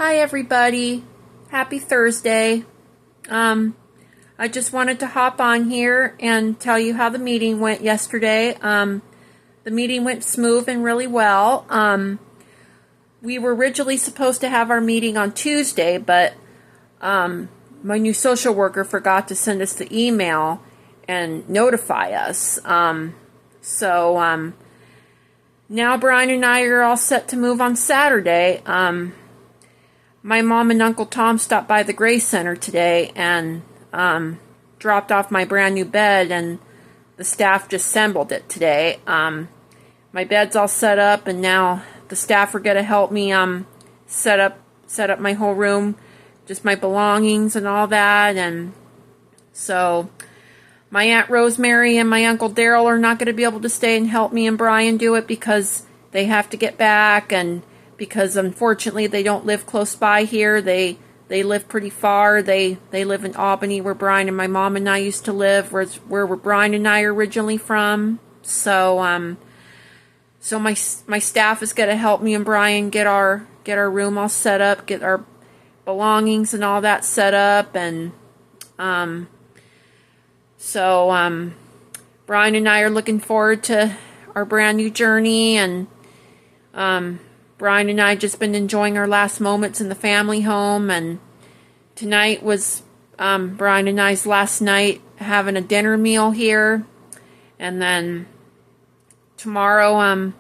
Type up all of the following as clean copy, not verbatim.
Hi everybody. Happy Thursday. I just wanted to hop on here and tell you how the meeting went yesterday. The meeting went smooth and really well. We were originally supposed to have our meeting on Tuesday, but my new social worker forgot to send us the email and notify us. Now Brian and I are all set to move on Saturday. My mom and Uncle Tom stopped by the Grace Center today and dropped off my brand new bed, and the staff just assembled it today. My bed's all set up, and now the staff are going to help me set up my whole room, just my belongings and all that. And so my Aunt Rosemary and my Uncle Daryl are not going to be able to stay and help me and Brian do it because they have to get back, and because unfortunately they don't live close by here. They live pretty far. They live in Albany, where Brian and my mom and I used to live, where Brian and I are originally from. So my staff is going to help me and Brian get our room all set up, get our belongings and all that set up, and Brian and I are looking forward to our brand new journey. And Brian and I just been enjoying our last moments in the family home, and tonight was Brian and I's last night having a dinner meal here, and then tomorrow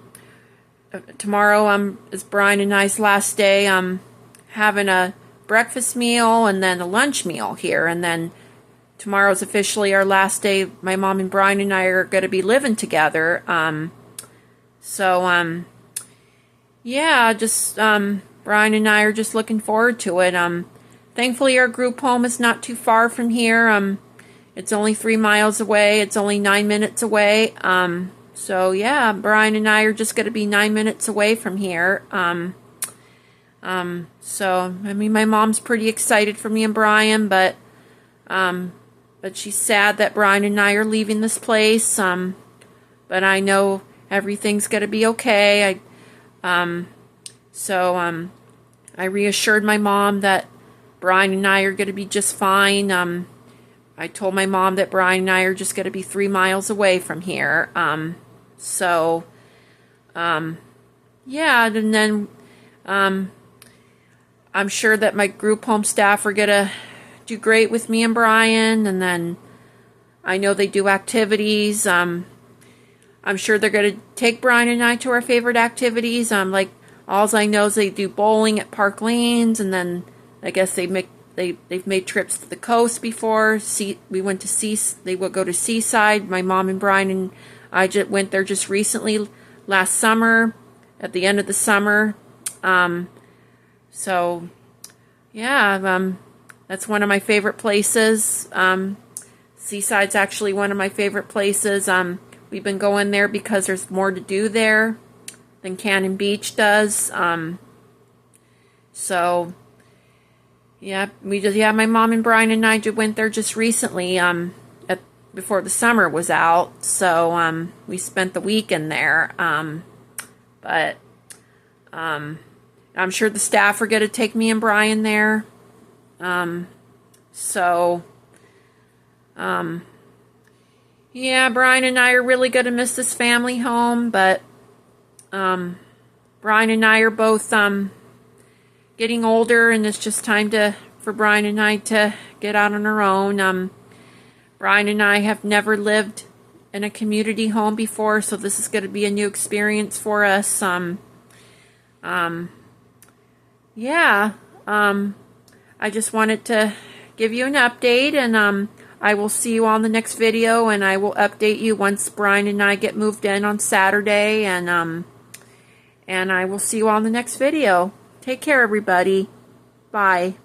is Brian and I's last day having a breakfast meal and then a lunch meal here, and then tomorrow's officially our last day. My mom and Brian and I are going to be living together. Yeah, just Brian and I are just looking forward to it. Thankfully our group home is not too far from here. It's only 3 miles away. It's only 9 minutes away. So yeah, Brian and I are just going to be 9 minutes away from here. So I mean, my mom's pretty excited for me and Brian, but she's sad that Brian and I are leaving this place. But I know everything's going to be okay. I reassured my mom that Brian and I are going to be just fine. I told my mom that Brian and I are just going to be 3 miles away from here. Yeah, and then I'm sure that my group home staff are going to do great with me and Brian, and then I know they do activities. I'm sure they're going to take Brian and I to our favorite activities. Like, all I know is they do bowling at Park Lanes, and then I guess they've made trips to the coast before. They would go to Seaside. My mom and Brian and I just went there just recently, last summer, at the end of the summer. So yeah, that's one of my favorite places. Seaside's actually one of my favorite places. We've been going there because there's more to do there than Cannon Beach does. So yeah, my mom and Brian and I just went there just recently, before the summer was out. So we spent the weekend there. But I'm sure the staff are going to take me and Brian there. Yeah, Brian and I are really going to miss this family home, but Brian and I are both getting older, and it's just time for Brian and I to get out on our own. Brian and I have never lived in a community home before, so this is going to be a new experience for us. Yeah, I just wanted to give you an update, and I will see you on the next video, and I will update you once Brian and I get moved in on Saturday, and I will see you on the next video. Take care, everybody. Bye.